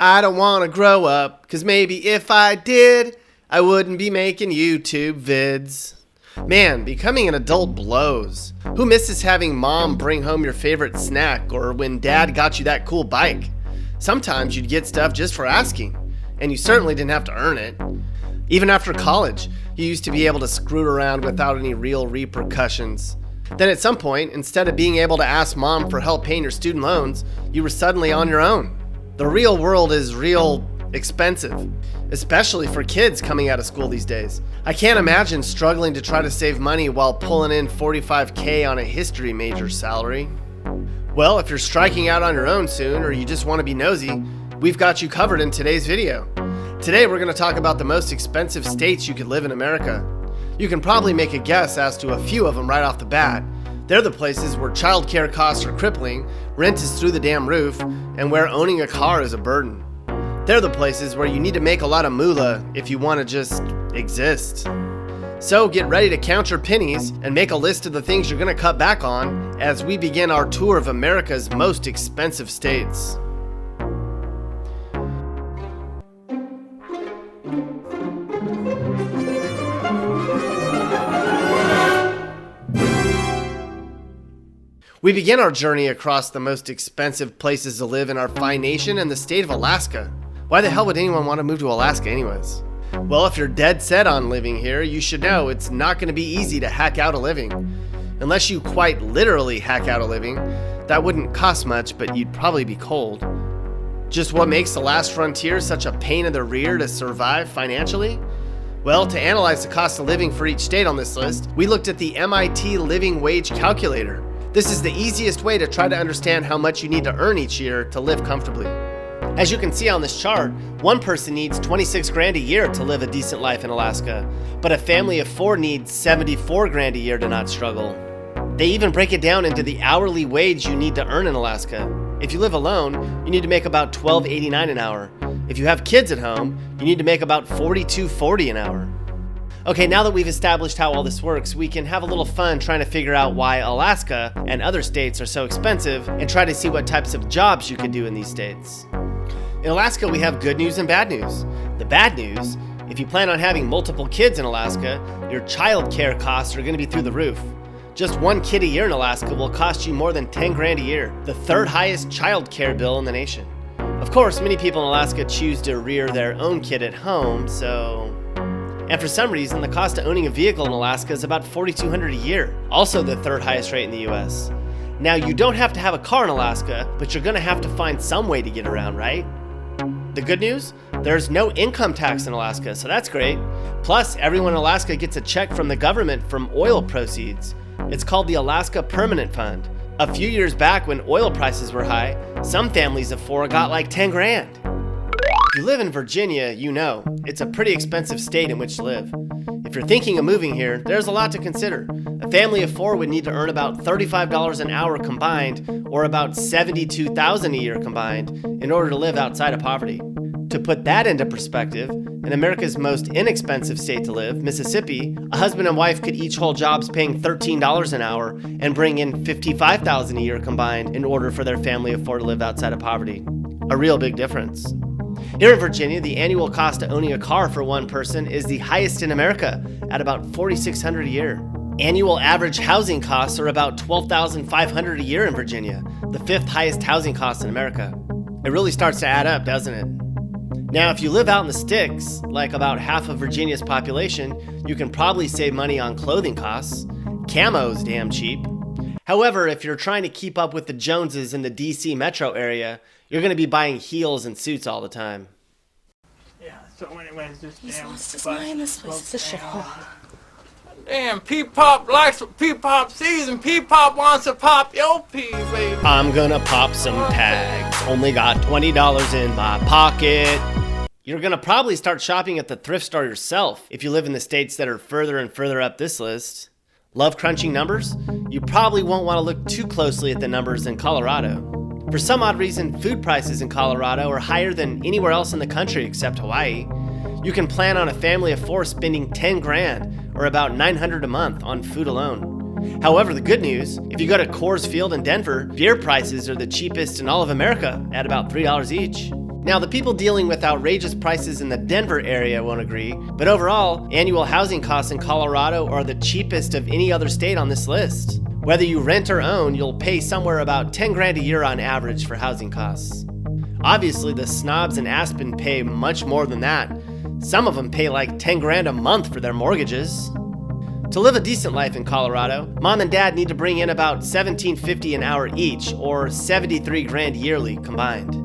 I don't want to grow up, 'cause maybe if I did, I wouldn't be making YouTube vids. Man, becoming an adult blows. Who misses having mom bring home your favorite snack, or when dad got you that cool bike? Sometimes you'd get stuff just for asking, and you certainly didn't have to earn it. Even after college, you used to be able to screw around without any real repercussions. Then at some point, instead of being able to ask mom for help paying your student loans, you were suddenly on your own. The real world is real expensive, especially for kids coming out of school these days. I can't imagine struggling to try to save money while pulling in $45K on a history major salary. Well, if you're striking out on your own soon, or you just want to be nosy, we've got you covered in today's video. Today we're going to talk about the most expensive states you could live in America. You can probably make a guess as to a few of them right off the bat. They're the places where childcare costs are crippling, rent is through the damn roof, and where owning a car is a burden. They're the places where you need to make a lot of moolah if you want to just exist. So get ready to count your pennies and make a list of the things you're going to cut back on as we begin our tour of America's most expensive states. We begin our journey across the most expensive places to live in our fine nation in the state of Alaska. Why the hell would anyone want to move to Alaska anyways? Well, if you're dead set on living here, you should know it's not going to be easy to hack out a living. Unless you quite literally hack out a living, that wouldn't cost much, but you'd probably be cold. Just what makes the last frontier such a pain in the rear to survive financially? Well, to analyze the cost of living for each state on this list, we looked at the MIT Living Wage Calculator. This is the easiest way to try to understand how much you need to earn each year to live comfortably. As you can see on this chart, one person needs 26 grand a year to live a decent life in Alaska, but a family of 4 needs 74 grand a year to not struggle. They even break it down into the hourly wage you need to earn in Alaska. If you live alone, you need to make about $12.89 an hour. If you have kids at home, you need to make about $42.40 an hour. Okay, now that we've established how all this works, we can have a little fun trying to figure out why Alaska and other states are so expensive and try to see what types of jobs you could do in these states. In Alaska, we have good news and bad news. The bad news, if you plan on having multiple kids in Alaska, your child care costs are going to be through the roof. Just one kid a year in Alaska will cost you more than 10 grand a year, the third highest child care bill in the nation. Of course, many people in Alaska choose to rear their own kid at home, and for some reason, the cost of owning a vehicle in Alaska is about $4,200 a year, also the third highest rate in the US. Now, you don't have to have a car in Alaska, but you're going to have to find some way to get around, right? The good news? There's no income tax in Alaska, so that's great. Plus, everyone in Alaska gets a check from the government from oil proceeds. It's called the Alaska Permanent Fund. A few years back when oil prices were high, some families of 4 got like 10 grand. If you live in Virginia, you know, it's a pretty expensive state in which to live. If you're thinking of moving here, there's a lot to consider. A family of 4 would need to earn about $35 an hour combined, or about $72,000 a year combined, in order to live outside of poverty. To put that into perspective, in America's most inexpensive state to live, Mississippi, a husband and wife could each hold jobs paying $13 an hour and bring in $55,000 a year combined in order for their family of 4 to live outside of poverty. A real big difference. Here in Virginia, the annual cost of owning a car for one person is the highest in America at about $4,600 a year. Annual average housing costs are about $12,500 a year in Virginia, the 5th highest housing cost in America. It really starts to add up, doesn't it? Now, if you live out in the sticks, like about half of Virginia's population, you can probably save money on clothing costs. Camo's damn cheap. However, if you're trying to keep up with the Joneses in the DC metro area, you're going to be buying heels and suits all the time. Yeah, so anyways, just He's lost his mind. This place is a shithole. Damn, P-Pop likes what P-Pop sees, and P-Pop wants to pop your P, baby. I'm gonna pop some tags. Only got $20 in my pocket. You're gonna probably start shopping at the thrift store yourself if you live in the states that are further and further up this list. Love crunching numbers? You probably won't want to look too closely at the numbers in Colorado. For some odd reason, food prices in Colorado are higher than anywhere else in the country except Hawaii. You can plan on a family of 4 spending 10 grand, or about $900 a month, on food alone. However, the good news, if you go to Coors Field in Denver, beer prices are the cheapest in all of America at about $3 each. Now, the people dealing with outrageous prices in the Denver area won't agree, but overall, annual housing costs in Colorado are the cheapest of any other state on this list. Whether you rent or own, you'll pay somewhere about 10 grand a year on average for housing costs. Obviously, the snobs in Aspen pay much more than that. Some of them pay like 10 grand a month for their mortgages. To live a decent life in Colorado, mom and dad need to bring in about $17.50 an hour each, or 73 grand yearly combined.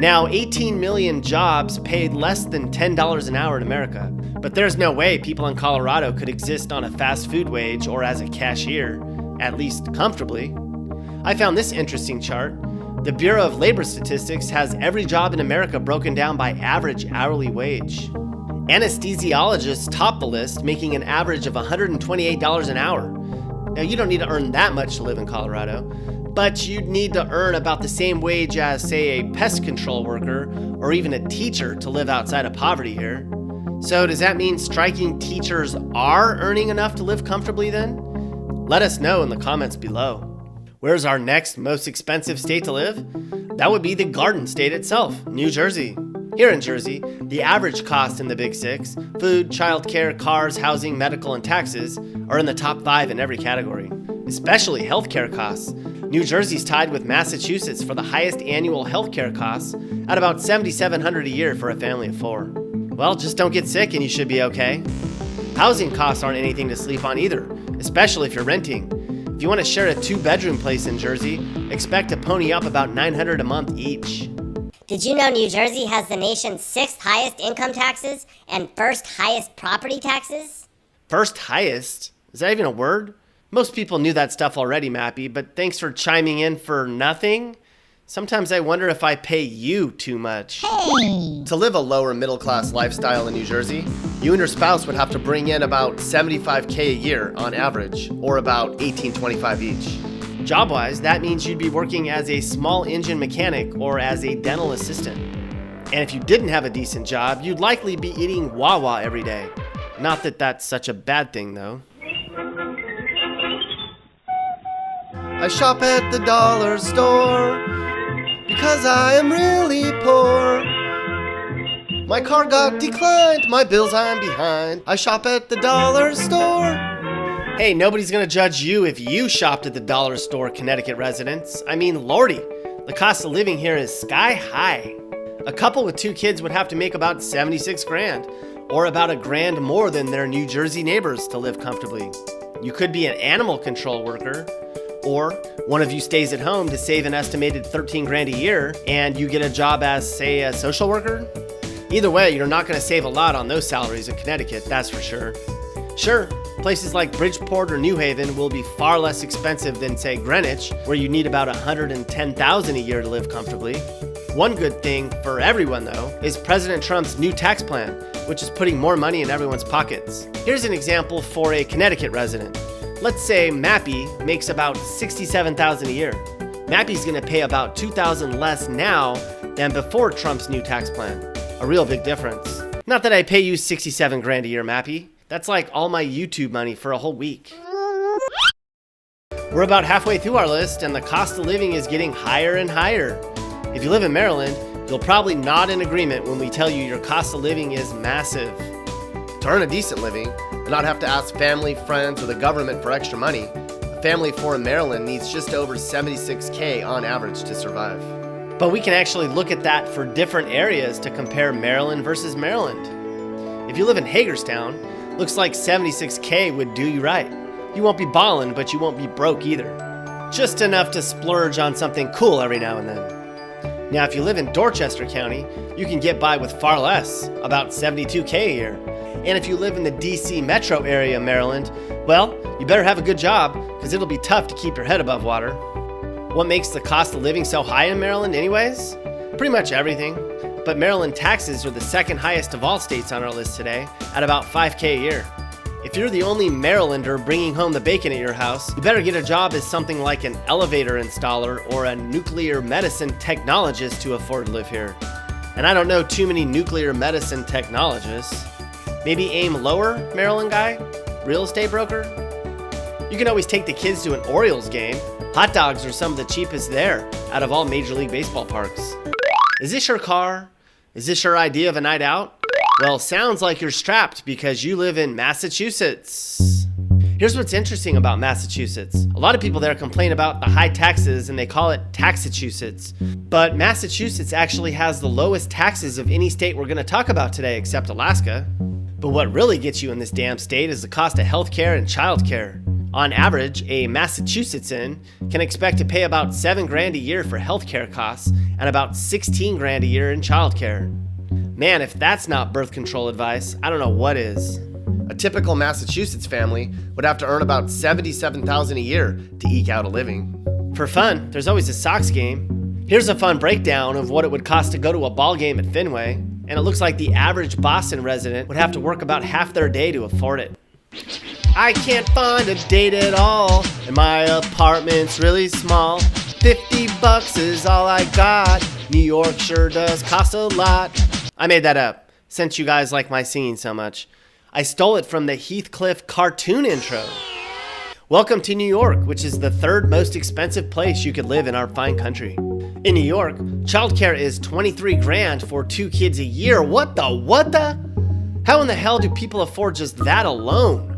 Now, 18 million jobs paid less than $10 an hour in America, but there's no way people in Colorado could exist on a fast food wage or as a cashier, at least comfortably. I found this interesting chart. The Bureau of Labor Statistics has every job in America broken down by average hourly wage. Anesthesiologists top the list, making an average of $128 an hour. Now, you don't need to earn that much to live in Colorado, but you'd need to earn about the same wage as, say, a pest control worker or even a teacher to live outside of poverty here. So does that mean striking teachers are earning enough to live comfortably then? Let us know in the comments below. Where's our next most expensive state to live? That would be the Garden State itself, New Jersey. Here in Jersey, the average cost in the Big Six, food, childcare, cars, housing, medical, and taxes, are in the top 5 in every category, especially healthcare costs. New Jersey's tied with Massachusetts for the highest annual healthcare costs at about $7,700 a year for a family of 4. Well, just don't get sick and you should be okay. Housing costs aren't anything to sleep on either, especially if you're renting. If you want to share a 2-bedroom place in Jersey, expect to pony up about $900 a month each. Did you know New Jersey has the nation's 6th highest income taxes and 1st highest property taxes? First highest? Is that even a word? Most people knew that stuff already, Mappy, but thanks for chiming in for nothing. Sometimes I wonder if I pay you too much. Hey! To live a lower middle class lifestyle in New Jersey, you and your spouse would have to bring in about $75K a year on average, or about $18.25 each. Job-wise, that means you'd be working as a small engine mechanic or as a dental assistant. And if you didn't have a decent job, you'd likely be eating Wawa every day. Not that that's such a bad thing, though. I shop at the dollar store because I am really poor. My car got declined, my bills I'm behind. I shop at the dollar store. Hey, nobody's gonna judge you if you shopped at the dollar store, Connecticut residents. I mean, lordy, the cost of living here is sky high. A couple with 2 kids would have to make about 76 grand, or about $1 grand more than their New Jersey neighbors to live comfortably. You could be an animal control worker, or one of you stays at home to save an estimated 13 grand a year and you get a job as, say, a social worker. Either way, you're not going to save a lot on those salaries in Connecticut, that's for sure. Sure, places like Bridgeport or New Haven will be far less expensive than, say, Greenwich, where you need about $110,000 a year to live comfortably. One good thing for everyone, though, is President Trump's new tax plan, which is putting more money in everyone's pockets. Here's an example for a Connecticut resident. Let's say Mappy makes about $67,000 a year. Mappy's gonna pay about $2,000 less now than before Trump's new tax plan. A real big difference. Not that I pay you 67 grand a year, Mappy. That's like all my YouTube money for a whole week. We're about halfway through our list and the cost of living is getting higher and higher. If you live in Maryland, you'll probably nod in agreement when we tell you your cost of living is massive. To earn a decent living, and not have to ask family, friends, or the government for extra money, a family of 4 in Maryland needs just over $76K on average to survive. But we can actually look at that for different areas to compare Maryland versus Maryland. If you live in Hagerstown, looks like $76K would do you right. You won't be ballin', but you won't be broke either. Just enough to splurge on something cool every now and then. Now, if you live in Dorchester County, you can get by with far less, about $72K a year. And if you live in the DC metro area, Maryland, well, you better have a good job because it'll be tough to keep your head above water. What makes the cost of living so high in Maryland anyways? Pretty much everything. But Maryland taxes are the 2nd highest of all states on our list today at about $5K a year. If you're the only Marylander bringing home the bacon at your house, you better get a job as something like an elevator installer or a nuclear medicine technologist to afford to live here. And I don't know too many nuclear medicine technologists. Maybe aim lower, Maryland guy? Real estate broker? You can always take the kids to an Orioles game. Hot dogs are some of the cheapest there out of all Major League Baseball parks. Is this your car? Is this your idea of a night out? Well, sounds like you're strapped because you live in Massachusetts. Here's what's interesting about Massachusetts. A lot of people there complain about the high taxes and they call it Taxachusetts. But Massachusetts actually has the lowest taxes of any state we're going to talk about today except Alaska. But what really gets you in this damn state is the cost of healthcare and childcare. On average, a Massachusettsan can expect to pay about $7,000 a year for healthcare costs and about $16,000 a year in childcare. Man, if that's not birth control advice, I don't know what is. A typical Massachusetts family would have to earn about $77,000 a year to eke out a living. For fun, there's always a Sox game. Here's a fun breakdown of what it would cost to go to a ball game at Fenway, and it looks like the average Boston resident would have to work about half their day to afford it. I can't find a date at all, and my apartment's really small. $50 is all I got. New York sure does cost a lot. I made that up, since you guys like my singing so much. I stole it from the Heathcliff cartoon intro. Welcome to New York, which is the third most expensive place you could live in our fine country. In New York, childcare is $23,000 for 2 kids a year. What the? How in the hell do people afford just that alone?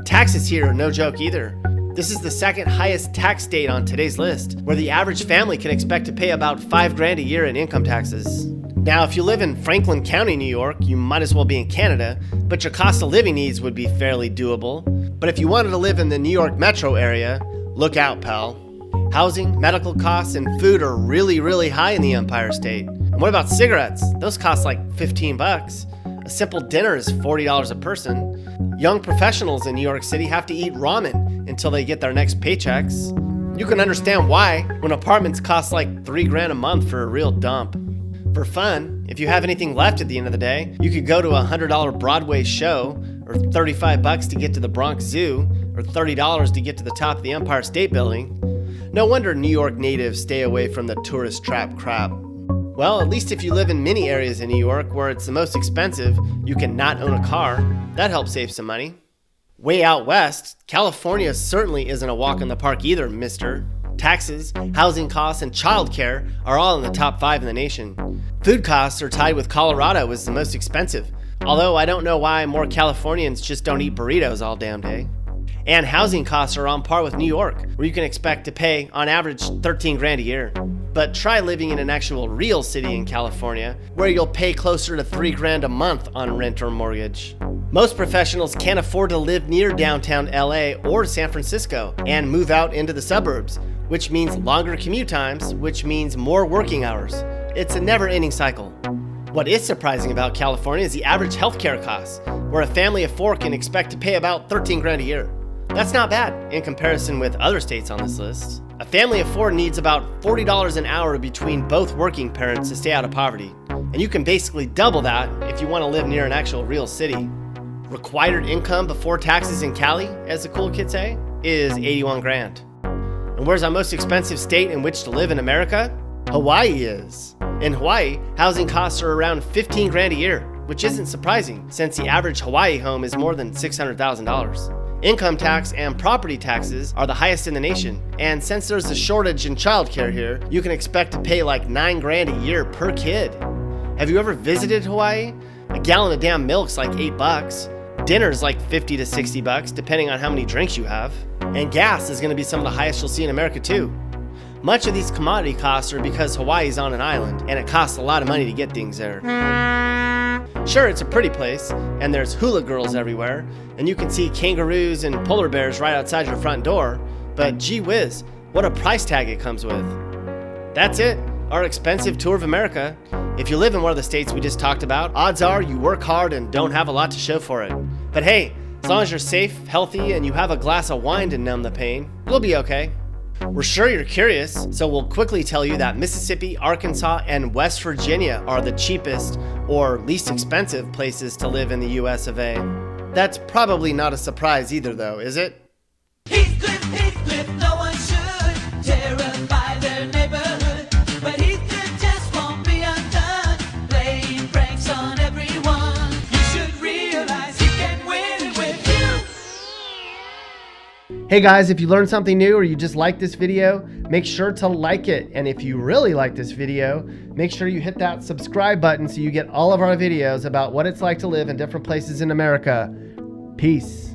Taxes here are no joke either. This is the second highest tax state on today's list, where the average family can expect to pay about $5,000 a year in income taxes. Now, if you live in Franklin County, New York, you might as well be in Canada, but your cost of living needs would be fairly doable. But if you wanted to live in the New York metro area, look out, pal. Housing, medical costs, and food are really, really high in the Empire State. And what about cigarettes? Those cost like $15. A simple dinner is $40 a person. Young professionals in New York City have to eat ramen until they get their next paychecks. You can understand why when apartments cost like $3,000 a month for a real dump. For fun, if you have anything left at the end of the day, you could go to a $100 Broadway show, or $35 to get to the Bronx Zoo, or $30 to get to the top of the Empire State Building. No wonder New York natives stay away from the tourist trap crap. Well, at least if you live in many areas in New York where it's the most expensive, you can not own a car. That helps save some money. Way out west, California certainly isn't a walk in the park either, mister. Taxes, housing costs, and childcare are all in the top 5 in the nation. Food costs are tied with Colorado as the most expensive, although I don't know why more Californians just don't eat burritos all damn day. And housing costs are on par with New York, where you can expect to pay, on average, $13,000 a year. But try living in an actual real city in California, where you'll pay closer to $3,000 a month on rent or mortgage. Most professionals can't afford to live near downtown LA or San Francisco and move out into the suburbs, which means longer commute times, which means more working hours. It's a never-ending cycle. What is surprising about California is the average healthcare costs, where a family of 4 can expect to pay about $13,000 a year. That's not bad in comparison with other states on this list. A family of 4 needs about $40 an hour between both working parents to stay out of poverty. And you can basically double that if you want to live near an actual real city. Required income before taxes in Cali, as the cool kids say, is $81,000. And where's our most expensive state in which to live in America? Hawaii is. In Hawaii, housing costs are around $15,000 a year, which isn't surprising since the average Hawaii home is more than $600,000. Income tax and property taxes are the highest in the nation, and since there's a shortage in childcare here, you can expect to pay like $9,000 a year per kid. Have you ever visited Hawaii? A gallon of damn milk's like $8. Dinner's like $50 to $60, depending on how many drinks you have. And gas is going to be some of the highest you'll see in America too. Much of these commodity costs are because Hawaii's on an island, and it costs a lot of money to get things there. Sure, it's a pretty place, and there's hula girls everywhere, and you can see kangaroos and polar bears right outside your front door, but gee whiz, what a price tag it comes with. That's it, our expensive tour of America. If you live in one of the states we just talked about, odds are you work hard and don't have a lot to show for it. But hey, as long as you're safe, healthy, and you have a glass of wine to numb the pain, you'll be okay. We're sure you're curious, so we'll quickly tell you that Mississippi, Arkansas, and West Virginia are the cheapest or least expensive places to live in the US of A. That's probably not a surprise either though, is it? Heathcliff, Heathcliff, no one should terrify their neighborhood. But Heathcliff just won't be undone, playing pranks on everyone. You should realize he can win with you. Hey guys, if you learned something new or you just like this video, Make sure to like it. And if you really like this video, make sure you hit that subscribe button so you get all of our videos about what it's like to live in different places in America. Peace.